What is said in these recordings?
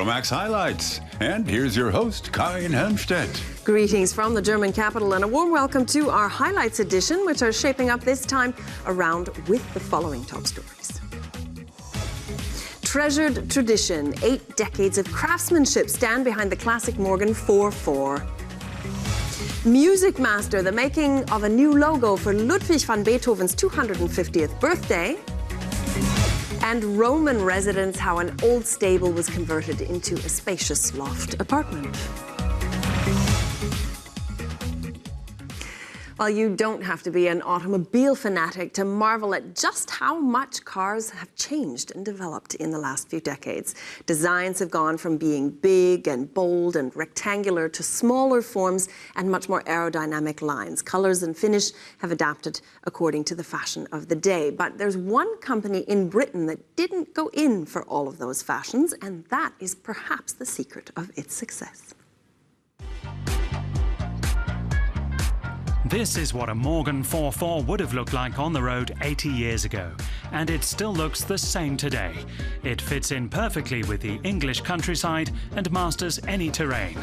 Euromaxx highlights. And here's your host, Karin Helmstedt. Greetings from the German capital and a warm welcome to our highlights edition, which are shaping up this time around with the following top stories. Treasured tradition, 8 decades of craftsmanship stand behind the classic Morgan 4/4. Music Master, the making of a new logo for Ludwig van Beethoven's 250th birthday. And Roman residence, how an old stable was converted into a spacious loft apartment. Well, you don't have to be an automobile fanatic to marvel at just how much cars have changed and developed in the last few decades. Designs have gone from being big and bold and rectangular to smaller forms and much more aerodynamic lines. Colors and finish have adapted according to the fashion of the day. But there's one company in Britain that didn't go in for all of those fashions, and that is perhaps the secret of its success. This is what a Morgan 4/4 would have looked like on the road 80 years ago, and it still looks the same today. It fits in perfectly with the English countryside and masters any terrain.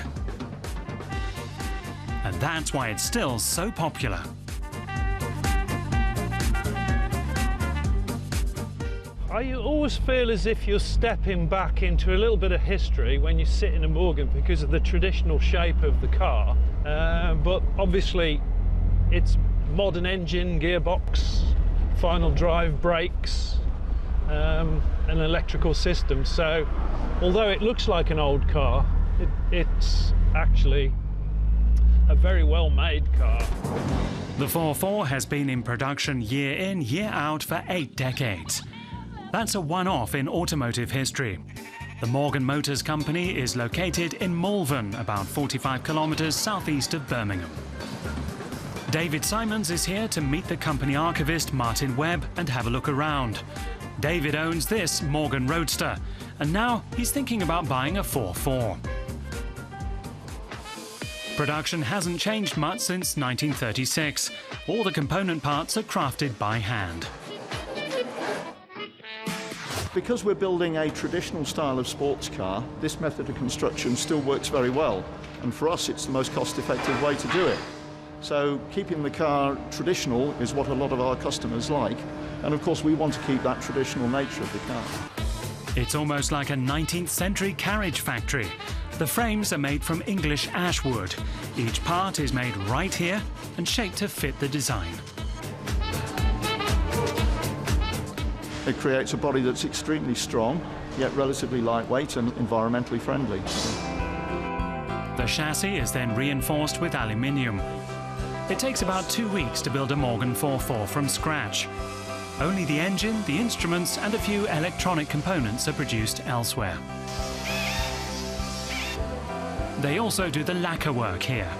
And that's why it's still so popular. I always feel as if you're stepping back into a little bit of history when you sit in a Morgan because of the traditional shape of the car, but obviously it's modern engine, gearbox, final drive, brakes, an electrical system. So although it looks like an old car, it's actually a very well made car. The 4/4 has been in production year in, year out for 8 decades. That's a one-off in automotive history. The Morgan Motors Company is located in Malvern, about 45 kilometres southeast of Birmingham. David Simons is here to meet the company archivist Martin Webb and have a look around. David owns this Morgan Roadster, and now he's thinking about buying a 4/4. Production hasn't changed much since 1936. All the component parts are crafted by hand. Because we're building a traditional style of sports car, this method of construction still works very well. And for us, it's the most cost-effective way to do it. So keeping the car traditional is what a lot of our customers like. And of course, we want to keep that traditional nature of the car. It's almost like a 19th century carriage factory. The frames are made from English ash wood. Each part is made right here and shaped to fit the design. It creates a body that's extremely strong, yet relatively lightweight and environmentally friendly. The chassis is then reinforced with aluminium. It takes about 2 weeks to build a Morgan 4/4 from scratch. Only the engine, the instruments and a few electronic components are produced elsewhere. They also do the lacquer work here.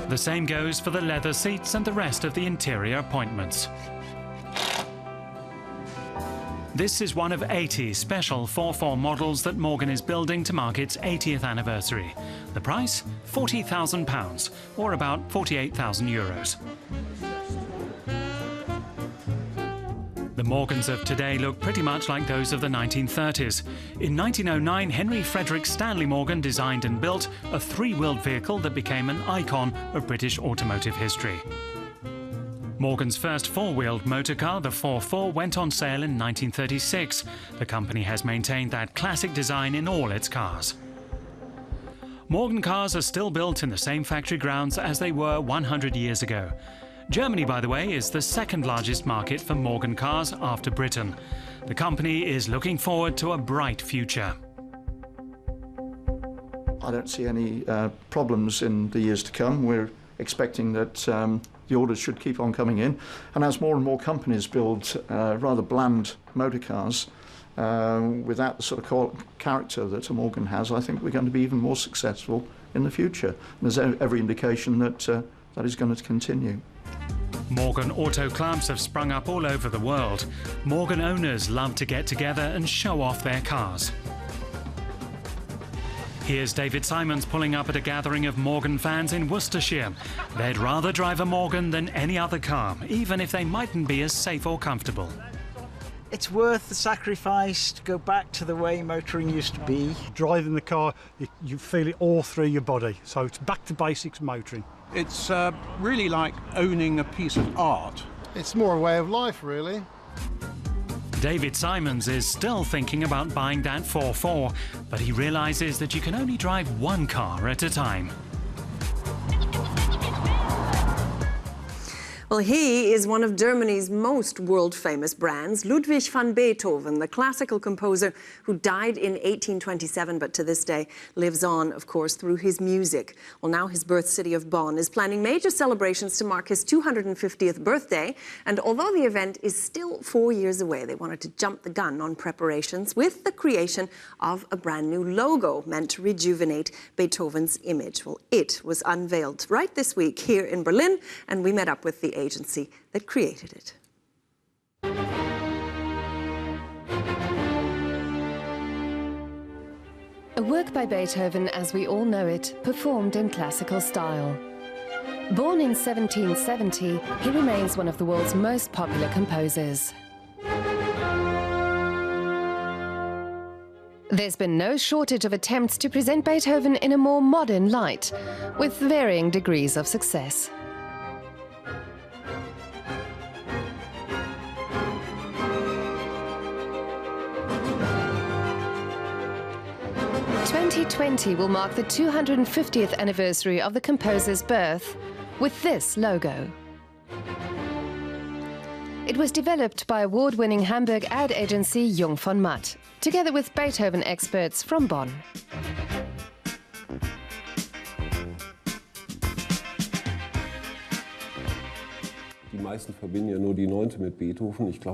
The same goes for the leather seats and the rest of the interior appointments. This is one of 80 special 4/4 models that Morgan is building to mark its 80th anniversary. The price? £40,000, or about 48,000 euros. The Morgans of today look pretty much like those of the 1930s. In 1909, Henry Frederick Stanley Morgan designed and built a 3-wheeled vehicle that became an icon of British automotive history. Morgan's first 4-wheeled motor car, the 4/4, went on sale in 1936. The company has maintained that classic design in all its cars. Morgan cars are still built in the same factory grounds as they were 100 years ago. Germany, by the way, is the second largest market for Morgan cars after Britain. The company is looking forward to a bright future. I don't see any problems in the years to come. We're expecting that the orders should keep on coming in. And as more and more companies build rather bland motor cars without the sort of character that a Morgan has, I think we're going to be even more successful in the future. And there's every indication that that is going to continue. Morgan auto clubs have sprung up all over the world. Morgan owners love to get together and show off their cars. Here's David Simons pulling up at a gathering of Morgan fans in Worcestershire. They'd rather drive a Morgan than any other car, even if they mightn't be as safe or comfortable. It's worth the sacrifice to go back to the way motoring used to be. Driving the car, you feel it all through your body. So it's back to basics motoring. It's really like owning a piece of art. It's more a way of life, really. David Simons is still thinking about buying that 4.4, but he realises that you can only drive one car at a time. Well, he is one of Germany's most world-famous brands, Ludwig van Beethoven, the classical composer who died in 1827, but to this day lives on, of course, through his music. Well, now his birth city of Bonn is planning major celebrations to mark his 250th birthday. And although the event is still 4 years away, they wanted to jump the gun on preparations with the creation of a brand new logo meant to rejuvenate Beethoven's image. Well, it was unveiled right this week here in Berlin, and we met up with the agency that created it. A work by Beethoven as we all know it, performed in classical style. Born in 1770, he remains one of the world's most popular composers. There's been no shortage of attempts to present Beethoven in a more modern light, with varying degrees of success. '20 will mark the 250th anniversary of the composer's birth with this logo. It was developed by award-winning Hamburg ad agency Jung von Matt, together with Beethoven experts from Bonn.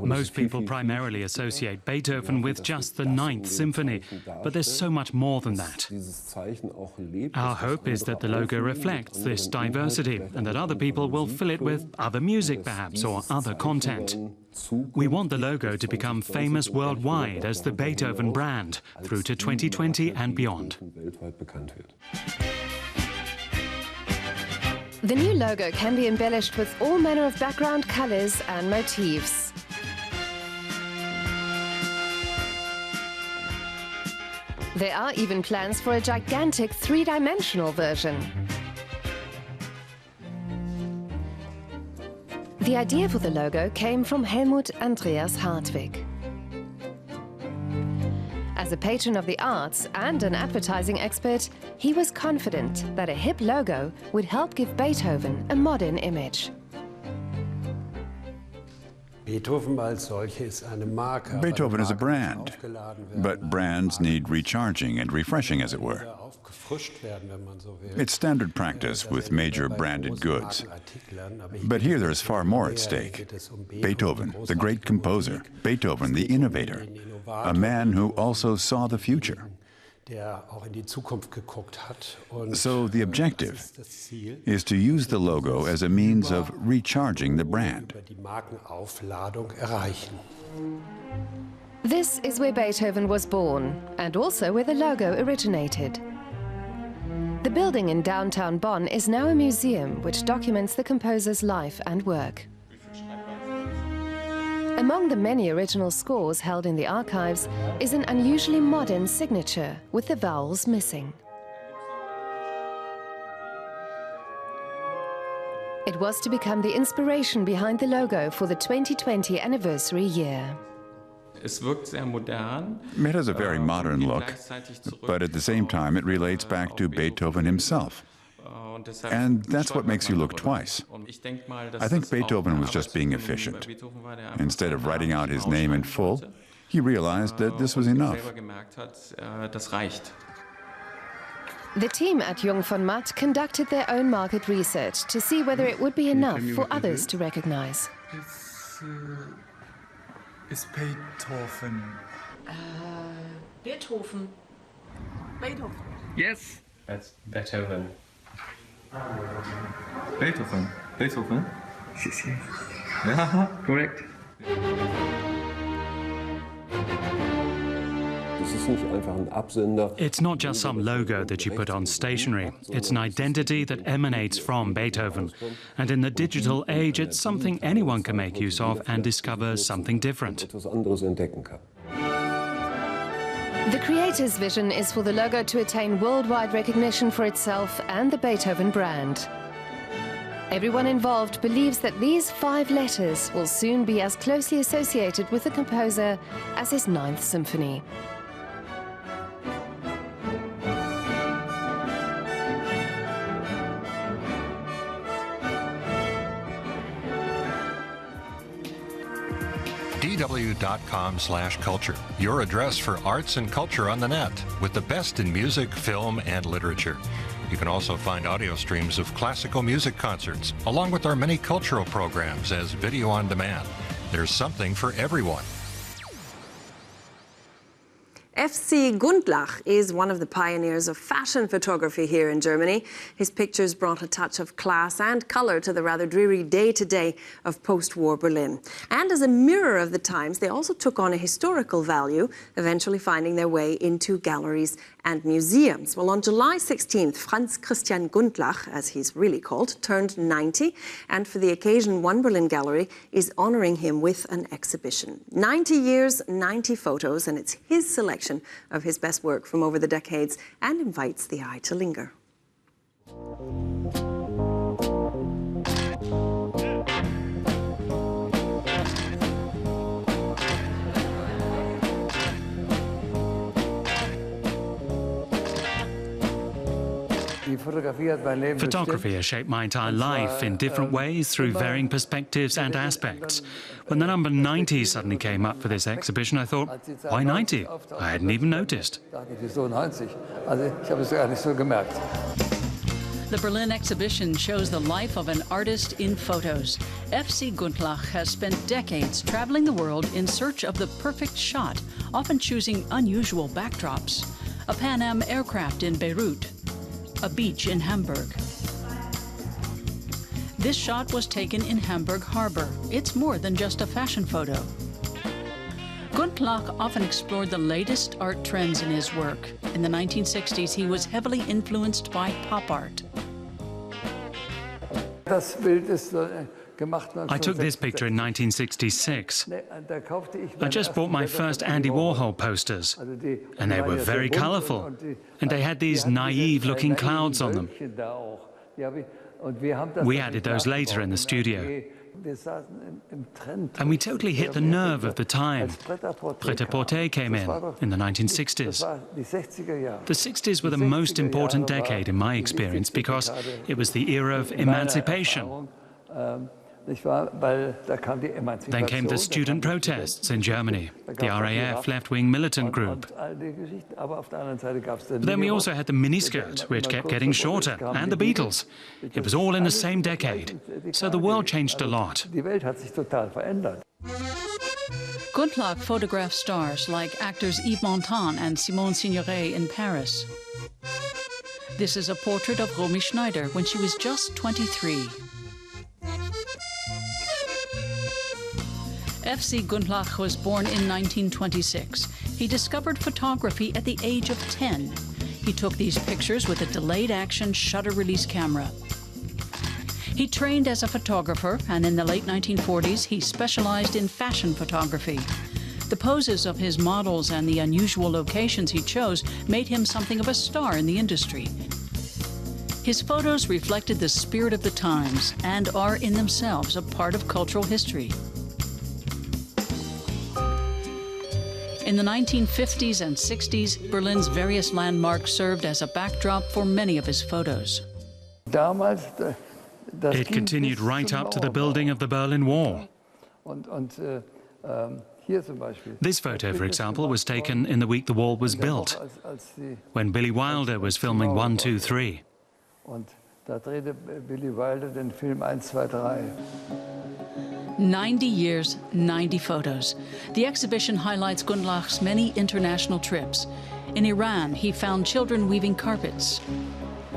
Most people primarily associate Beethoven with just the Ninth Symphony, but there's so much more than that. Our hope is that the logo reflects this diversity and that other people will fill it with other music perhaps or other content. We want the logo to become famous worldwide as the Beethoven brand through to 2020 and beyond. The new logo can be embellished with all manner of background colors and motifs. There are even plans for a gigantic three-dimensional version. The idea for the logo came from Helmut Andreas Hartwig. As a patron of the arts and an advertising expert, he was confident that a hip logo would help give Beethoven a modern image. Beethoven is a brand, but brands need recharging and refreshing, as it were. It's standard practice with major branded goods. But here there's far more at stake. Beethoven, the great composer, Beethoven, the innovator, a man who also saw the future. So the objective is to use the logo as a means of recharging the brand. This is where Beethoven was born, and also where the logo originated. The building in downtown Bonn is now a museum which documents the composer's life and work. Among the many original scores held in the archives is an unusually modern signature with the vowels missing. It was to become the inspiration behind the logo for the 2020 anniversary year. It has a very modern look, but at the same time it relates back to Beethoven himself. And that's what makes you look twice. I think Beethoven was just being efficient. Instead of writing out his name in full, he realized that this was enough. The team at Jung von Matt conducted their own market research to see whether it would be enough for others to recognize. Is Beethoven. Beethoven. Beethoven. Yes. That's Beethoven. Beethoven. Beethoven. Yeah, correct. It's not just some logo that you put on stationery. It's an identity that emanates from Beethoven. And in the digital age, it's something anyone can make use of and discover something different. The creator's vision is for the logo to attain worldwide recognition for itself and the Beethoven brand. Everyone involved believes that these 5 letters will soon be as closely associated with the composer as his 9th symphony. dw.com/culture, your address for arts and culture on the net, with the best in music, film, and literature. You can also find audio streams of classical music concerts, along with our many cultural programs as video on demand. There's something for everyone. FC Gundlach is one of the pioneers of fashion photography here in Germany. His pictures brought a touch of class and colour to the rather dreary day-to-day of post-war Berlin. And as a mirror of the times, they also took on a historical value, eventually finding their way into galleries and museums. Well, on July 16th, Franz Christian Gundlach, as he's really called, turned 90, and for the occasion, One Berlin Gallery is honouring him with an exhibition. 90 years, 90 photos, and it's his selection of his best work from over the decades and invites the eye to linger. Photography has shaped my entire life in different ways through varying perspectives and aspects. When the number 90 suddenly came up for this exhibition, I thought, why 90? I hadn't even noticed. The Berlin exhibition shows the life of an artist in photos. FC Gundlach has spent decades traveling the world in search of the perfect shot, often choosing unusual backdrops. A Pan Am aircraft in Beirut, a beach in Hamburg. This shot was taken in Hamburg Harbor. It's more than just a fashion photo. Gundlach often explored the latest art trends in his work. In the 1960s, he was heavily influenced by pop art. I took this picture in 1966. I just bought my first Andy Warhol posters, and they were very colourful, and they had these naive-looking clouds on them. We added those later in the studio. And we totally hit the nerve of the time. Pret-à-porter came in the 1960s. The 60s were the most important decade in my experience because it was the era of emancipation. Then came the student protests in Germany, the RAF left-wing militant group. But then we also had the miniskirt, which kept getting shorter, and the Beatles. It was all in the same decade, so the world changed a lot. Gundlach photographed stars like actors Yves Montand and Simone Signoret in Paris. This is a portrait of Romy Schneider when she was just 23. FC Gundlach was born in 1926. He discovered photography at the age of 10. He took these pictures with a delayed-action shutter-release camera. He trained as a photographer, and in the late 1940s, he specialized in fashion photography. The poses of his models and the unusual locations he chose made him something of a star in the industry. His photos reflected the spirit of the times and are in themselves a part of cultural history. In the 1950s and 60s, Berlin's various landmarks served as a backdrop for many of his photos. It continued right up to the building of the Berlin Wall. This photo, for example, was taken in the week the wall was built, when Billy Wilder was filming 1, 2, 3. 90 years, 90 photos. The exhibition highlights Gundlach's many international trips. In Iran, he found children weaving carpets.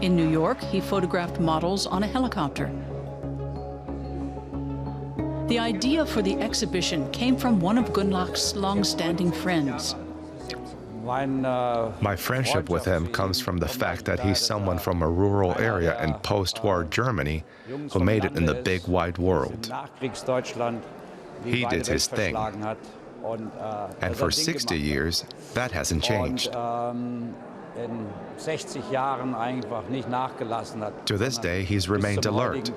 In New York, he photographed models on a helicopter. The idea for the exhibition came from one of Gundlach's long-standing friends. My friendship with him comes from the fact that he's someone from a rural area in post-war Germany who made it in the big wide world. He did his thing. And for 60 years, that hasn't changed. To this day, he's remained alert.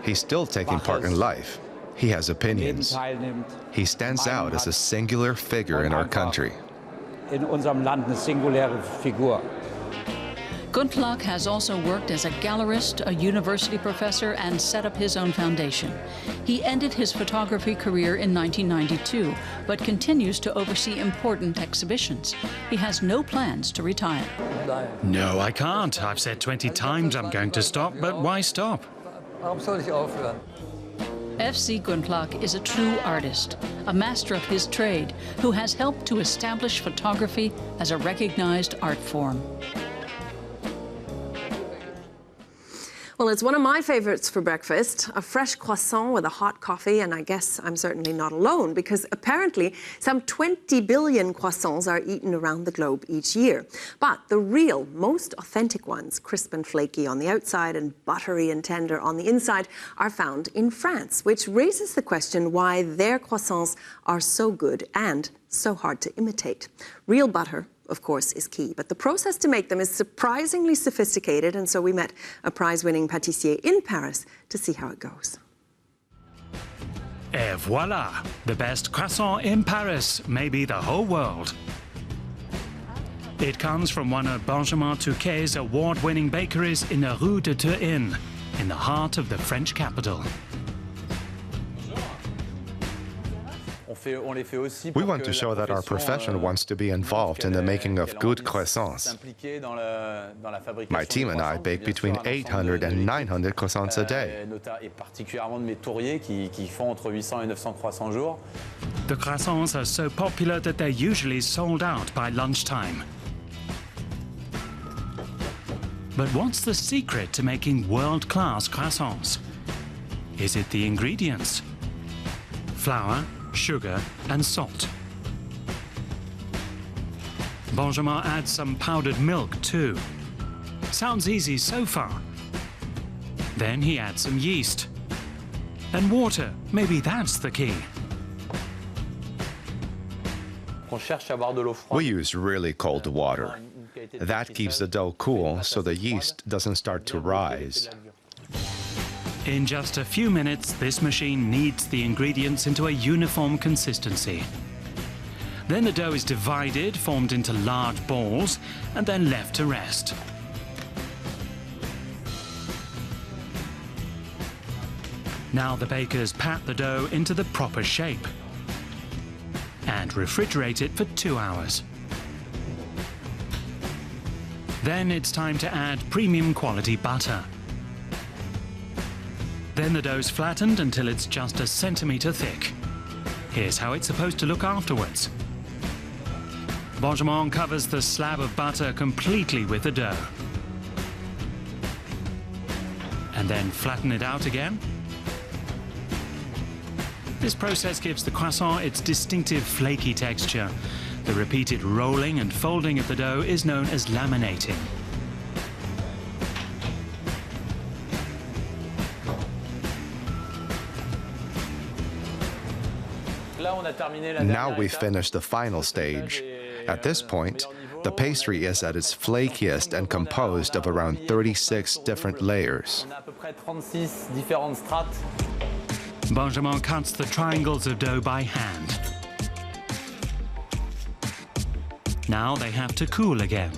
He's still taking part in life. He has opinions. He stands out as a singular figure in our country. Gundlach has also worked as a gallerist, a university professor, and set up his own foundation. He ended his photography career in 1992, but continues to oversee important exhibitions. He has no plans to retire. No, I can't. I've said 20 times I'm going to stop, but why stop? FC Gundlach is a true artist, a master of his trade, who has helped to establish photography as a recognized art form. Well, it's one of my favorites for breakfast, a fresh croissant with a hot coffee, and I guess I'm certainly not alone, because apparently some 20 billion croissants are eaten around the globe each year. But the real, most authentic ones, crisp and flaky on the outside and buttery and tender on the inside, are found in France, which raises the question why their croissants are so good and so hard to imitate. Real butter, of course, is key, but the process to make them is surprisingly sophisticated, and so we met a prize-winning pâtissier in Paris to see how it goes. Et voilà! The best croissant in Paris, maybe the whole world. It comes from one of Benjamin Touquet's award-winning bakeries in the Rue de Turin, in the heart of the French capital. We want to show that our profession wants to be involved in the making of good croissants. My team and I bake between 800 and 900 croissants a day. The croissants are so popular that they're usually sold out by lunchtime. But what's the secret to making world-class croissants? Is it the ingredients? Flour, sugar and salt. Benjamin adds some powdered milk too. Sounds easy so far. Then he adds some yeast. And water, maybe that's the key. We use really cold water. That keeps the dough cool so the yeast doesn't start to rise. In just a few minutes, this machine kneads the ingredients into a uniform consistency. Then the dough is divided, formed into large balls, and then left to rest. Now the bakers pat the dough into the proper shape and refrigerate it for 2 hours. Then it's time to add premium quality butter. Then the dough's flattened until it's just a centimetre thick. Here's how it's supposed to look afterwards. Benjamin covers the slab of butter completely with the dough. And then flatten it out again. This process gives the croissant its distinctive flaky texture. The repeated rolling and folding of the dough is known as laminating. Now we've finished the final stage. At this point, the pastry is at its flakiest and composed of around 36 different layers. Benjamin cuts the triangles of dough by hand. Now they have to cool again.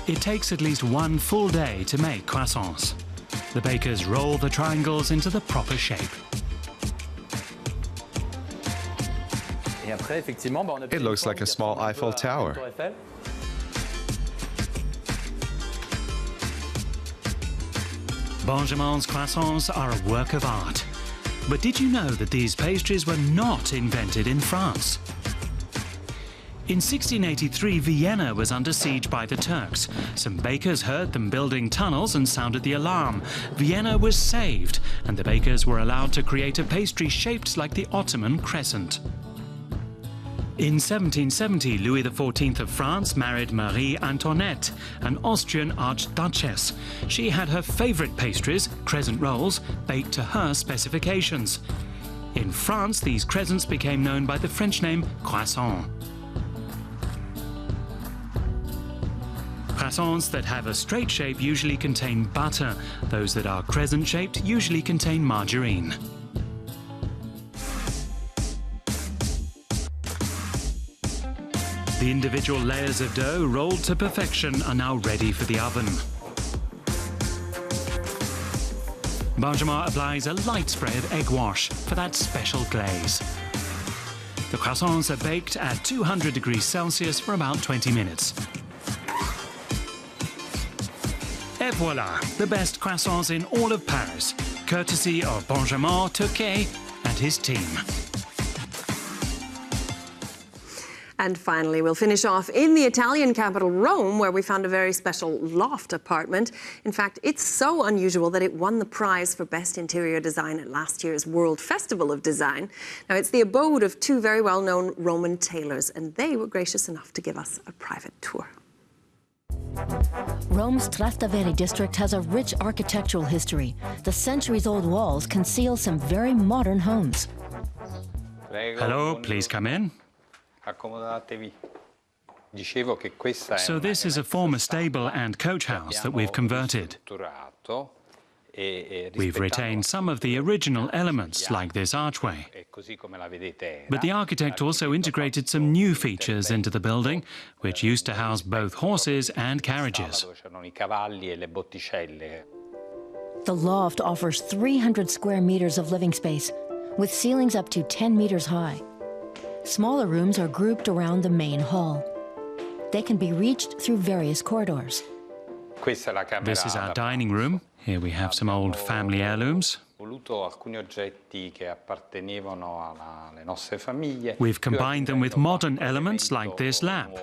It takes at least 1 full day to make croissants. The bakers roll the triangles into the proper shape. It looks like a small Eiffel Tower. Benjamin's croissants are a work of art. But did you know that these pastries were not invented in France? In 1683, Vienna was under siege by the Turks. Some bakers heard them building tunnels and sounded the alarm. Vienna was saved, and the bakers were allowed to create a pastry shaped like the Ottoman crescent. In 1770, Louis XIV of France married Marie Antoinette, an Austrian archduchess. She had her favourite pastries, crescent rolls, baked to her specifications. In France, these crescents became known by the French name croissant. Croissants that have a straight shape usually contain butter. Those that are crescent-shaped usually contain margarine. The individual layers of dough rolled to perfection are now ready for the oven. Benjamin applies a light spray of egg wash for that special glaze. The croissants are baked at 200 degrees Celsius for about 20 minutes. Et voilà, the best croissants in all of Paris, courtesy of Benjamin Touquet and his team. And finally, we'll finish off in the Italian capital, Rome, where we found a very special loft apartment. In fact, it's so unusual that it won the prize for Best Interior Design at last year's World Festival of Design. Now, it's the abode of two very well-known Roman tailors, and they were gracious enough to give us a private tour. Rome's Trastevere district has a rich architectural history. The centuries-old walls conceal some very modern homes. Hello, please come in. So this is a former stable and coach house that we've converted. We've retained some of the original elements, like this archway. But the architect also integrated some new features into the building, which used to house both horses and carriages. The loft offers 300 square meters of living space, with ceilings up to 10 meters high. Smaller rooms are grouped around the main hall. They can be reached through various corridors. This is our dining room. Here we have some old family heirlooms. We've combined them with modern elements like this lamp,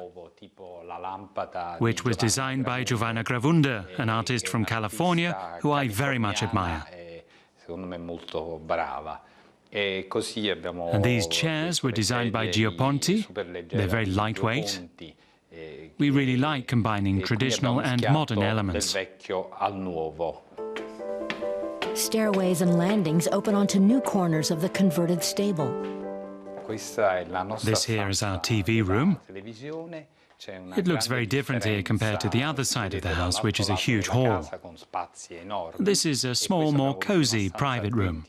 which was designed by Giovanna Gravunda, an artist from California who I very much admire. And these chairs were designed by Gio Ponti. They're very lightweight. We really like combining traditional and modern elements. Stairways and landings open onto new corners of the converted stable. This here is our TV room. It looks very different here compared to the other side of the house, which is a huge hall. This is a small, more cozy private room.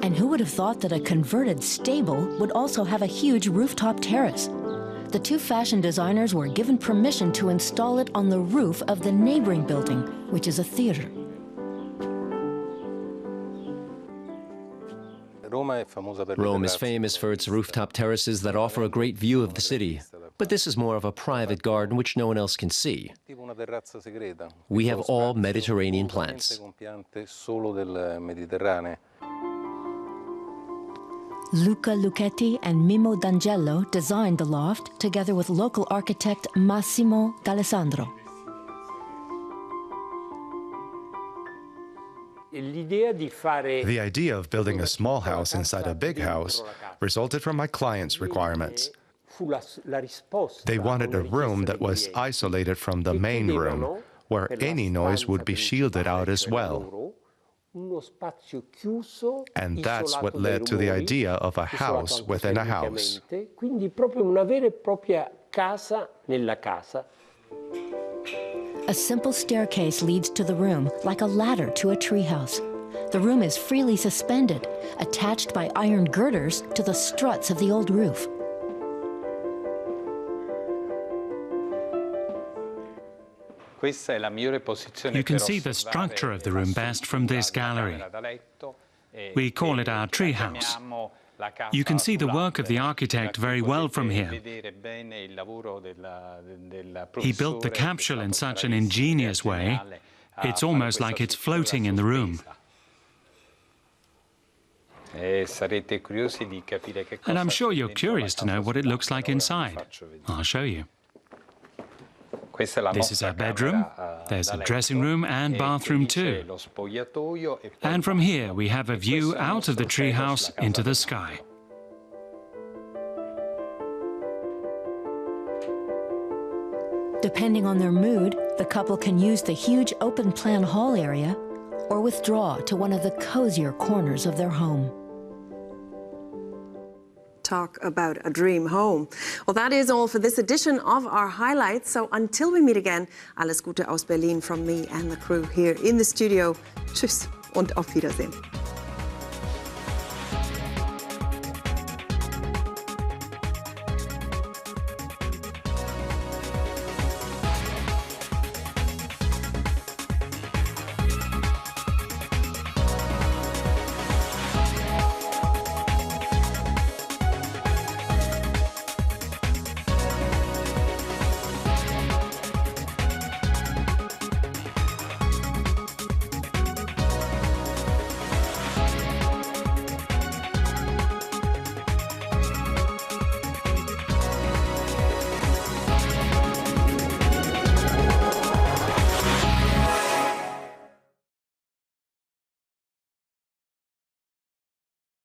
And who would have thought that a converted stable would also have a huge rooftop terrace? The two fashion designers were given permission to install it on the roof of the neighboring building, which is a theater. Rome is famous for its rooftop terraces that offer a great view of the city. But this is more of a private garden which no one else can see. We have all Mediterranean plants. Luca Lucchetti and Mimo D'Angelo designed the loft together with local architect Massimo D'Alessandro. The idea of building a small house inside a big house resulted from my clients' requirements. They wanted a room that was isolated from the main room, where any noise would be shielded out as well. And that's what led to the idea of a house within a house. A simple staircase leads to the room, like a ladder to a treehouse. The room is freely suspended, attached by iron girders to the struts of the old roof. You can see the structure of the room best from this gallery. We call it our treehouse. You can see the work of the architect very well from here. He built the capsule in such an ingenious way, it's almost like it's floating in the room. And I'm sure you're curious to know what it looks like inside. I'll show you. This is our bedroom. There's a dressing room and bathroom too. And from here we have a view out of the treehouse into the sky. Depending on their mood, the couple can use the huge open-plan hall area or withdraw to one of the cozier corners of their home. Talk about a dream home. Well, that is all for this edition of our highlights. So until we meet again, alles Gute aus Berlin from me and the crew here in the studio. Tschüss und auf Wiedersehen.